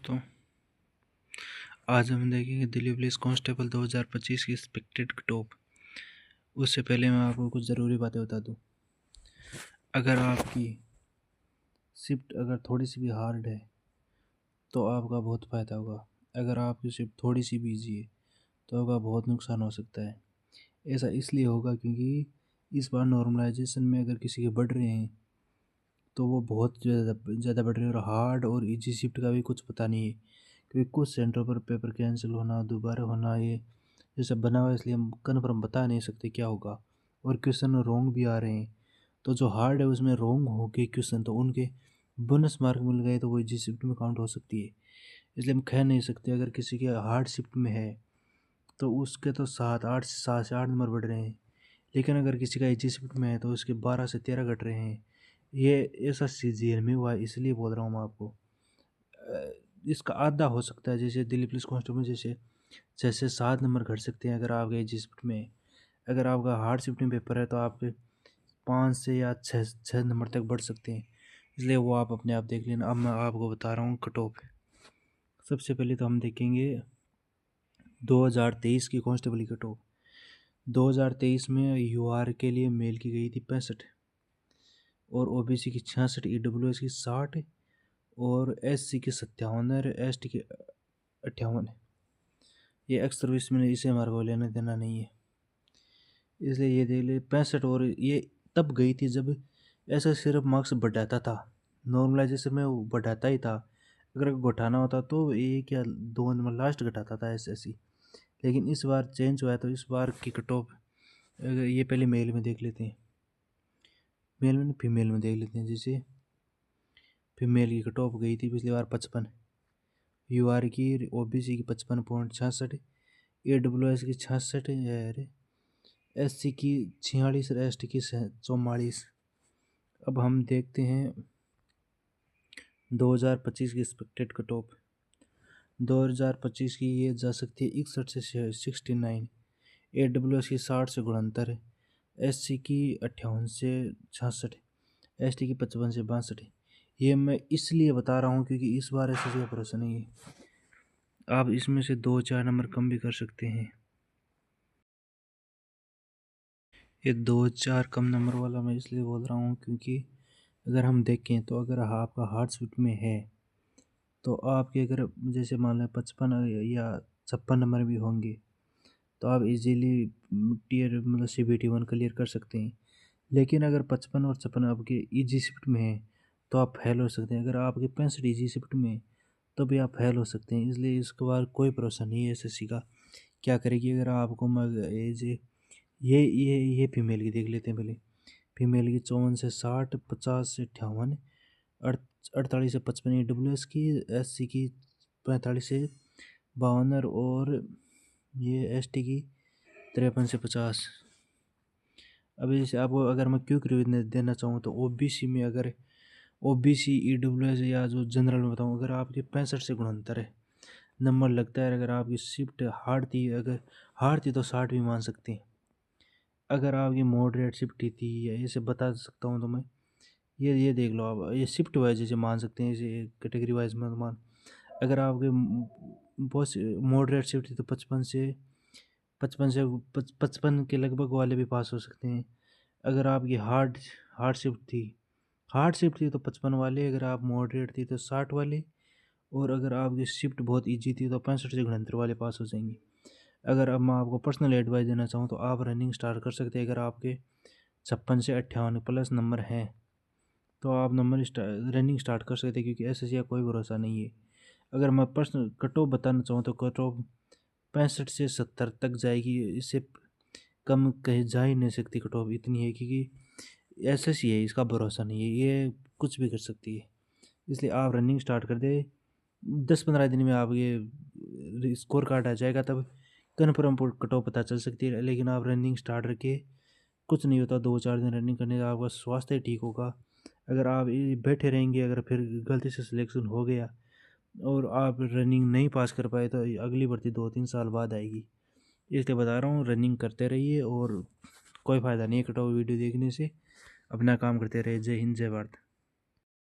दोस्तों, आज हम देखेंगे दिल्ली पुलिस कांस्टेबल 2025 की एक्सपेक्टेड कट-ऑफ। उससे पहले मैं आपको कुछ ज़रूरी बातें बता दूं। अगर आपकी शिफ्ट अगर थोड़ी सी भी हार्ड है तो आपका बहुत फ़ायदा होगा। अगर आपकी शिफ्ट थोड़ी सी भी ईजी है तो आपका बहुत नुकसान हो सकता है। ऐसा इसलिए होगा क्योंकि इस बार नॉर्मलाइजेशन में अगर किसी के बढ़ रहे हैं तो वो बहुत ज़्यादा बढ़ रहे हैं, और हार्ड और ईजी शिफ्ट का भी कुछ पता नहीं है, क्योंकि कुछ सेंटरों पर पेपर कैंसिल होना, दोबारा होना, ये सब बना हुआ है, इसलिए हम कन्फर्म बता नहीं सकते क्या होगा। और क्वेश्चन रॉन्ग भी आ रहे हैं, तो जो हार्ड है उसमें रॉन्ग हो गए क्वेश्चन तो उनके बोनस मार्क मिल गए तो वो ईजी शिफ्ट में काउंट हो सकती है। इसलिए हम कह नहीं सकते अगर किसी के हार्ड शिफ्ट में है तो उसके तो 7 से 8 नंबर बढ़ रहे हैं, लेकिन अगर किसी का ईजी शिफ्ट में है तो उसके 12 से 13 घट रहे हैं। ये ऐसा सीजीएल में हुआ है, इसलिए बोल रहा हूँ मैं आपको। इसका आधा हो सकता है, जैसे दिल्ली पुलिस कांस्टेबल में जैसे 6 से 7 नंबर घट सकते हैं अगर आपके ईजी शिफ्ट में है। अगर आपका हार्ड शिफ्टिंग पेपर है तो आपके 5 से या 6 नंबर तक बढ़ सकते हैं, इसलिए वो आप अपने आप देख लेना। अब मैं आपको बता रहा हूँ कट ऑफ। सबसे पहले तो हम देखेंगे 2023 की कांस्टेबल की कट ऑफ। 2023 में यूआर के लिए मेल की गई थी 65 और ओबीसी की 66, ईडब्ल्यूएस की 60 और एससी की 57 और एसटी की 58। ये एक्स सर्विस में, इसे हमारे को लेना देना नहीं है, इसलिए ये देख ले 65। और ये तब गई थी जब ऐसा सिर्फ मार्क्स बढ़ाता था, नॉर्मलाइजेशन में वो बढ़ाता ही था। अगर घटाना होता तो 1 या 2 नंबर लास्ट घटाता था ऐसी। लेकिन इस बार चेंज हुआ है, तो इस बार की कट ऑफ ये पहले मेल में देख लेते हैं, मेल में फीमेल में देख लेते हैं। जैसे फीमेल की कट ऑफ गई थी पिछली बार 55, यूआर की ओबीसी की 55.66, ईडब्ल्यूएस की 66 है, एससी की 46 और एसटी की 44। अब हम देखते हैं 2025 की एक्सपेक्टेड कट ऑफ। 2025 की ये जा सकती है 61 से 69, ईडब्ल्यूएस की 60 से 69, एससी की 58 से 66, एसटी की 55 से 62। ये मैं इसलिए बता रहा हूँ क्योंकि इस बार एसएससी का भरोसा नहीं है, आप इसमें से 2-4 नंबर कम भी कर सकते हैं। ये 2-4 कम नंबर वाला मैं इसलिए बोल रहा हूँ क्योंकि अगर हम देखें तो अगर आपका हार्ड शिफ्ट में है तो आपके अगर जैसे मान लें 55 या 56 नंबर भी होंगे तो आप इजीली टीयर मतलब सीबीटी 1 क्लियर कर सकते हैं। लेकिन अगर 55 और 56 आपके इजी शिफ्ट में है तो आप फेल हो सकते हैं। अगर आपके 65 इजी शिफ्ट में है तो भी आप फेल हो सकते हैं, इसलिए इसके बाद कोई भरोसा नहीं है एसएससी का क्या करेगी। अगर आपको एज ये फीमेल की देख लेते हैं पहले। फीमेल की 54 से 60, 50 से 58, 48 से 55 ईडब्ल्यूएस की, एससी की 45 से 52 और ये एसटी की 53 से 50। अभी जैसे आपको अगर मैं क्यों रिव्यू देना चाहूँ तो ओबीसी में अगर ओबीसी ईडब्ल्यूएस या जो जनरल में बताऊँ, अगर आपके 65 से 69 है नंबर लगता है, अगर आपकी शिफ्ट हार्ड थी, अगर हार्ड थी तो 60 भी मान सकते हैं। अगर आपकी मॉडरेट शिफ्ट थी या ऐसे बता सकता हूँ तो मैं ये देख लो आप, ये शिफ्ट वाइज जैसे मान सकते हैं, जैसे कैटेगरी वाइज मत मान। अगर आपके बहुत मॉडरेट शिफ्ट थी तो 55 के लगभग वाले भी पास हो सकते हैं। अगर आपकी हार्ड हार्ड शिफ्ट थी तो 55 वाले, अगर आप मॉडरेट थी तो 60 वाले, और अगर आपकी शिफ्ट बहुत ईजी थी तो 65 से 69 वाले पास हो जाएंगे। अगर अब मैं आपको पर्सनल एडवाइस देना चाहूँ तो आप रनिंग स्टार्ट कर सकते हैं। अगर आपके 56 से 58 प्लस नंबर हैं तो आप रनिंग स्टार्ट कर सकते हैं, क्योंकि एसएससी का कोई भरोसा नहीं है। अगर मैं पर्सनल कट ऑफ बताना चाहूँ तो कट ऑफ 65 से 70 तक जाएगी, इससे कम कहीं जा ही नहीं सकती। कट ऑफ इतनी है क्योंकि एसएससी है, इसका भरोसा नहीं है, ये कुछ भी कर सकती है। इसलिए आप रनिंग स्टार्ट कर दे, 10-15 दिन में आप ये स्कोर कार्ड आ जाएगा, तब कन्फर्म कट ऑफ पता चल सकती है। लेकिन आप रनिंग स्टार्ट रखिए, कुछ नहीं होता, 2-4 दिन रनिंग करने से आपका स्वास्थ्य ठीक होगा। अगर आप बैठे रहेंगे, अगर फिर गलती से सिलेक्शन हो गया और आप रनिंग नहीं पास कर पाए तो अगली भर्ती 2-3 साल बाद आएगी। इसलिए बता रहा हूँ रनिंग करते रहिए, और कोई फ़ायदा नहीं है कट ऑफ वीडियो देखने से। अपना काम करते रहिए। जय हिंद, जय भारत।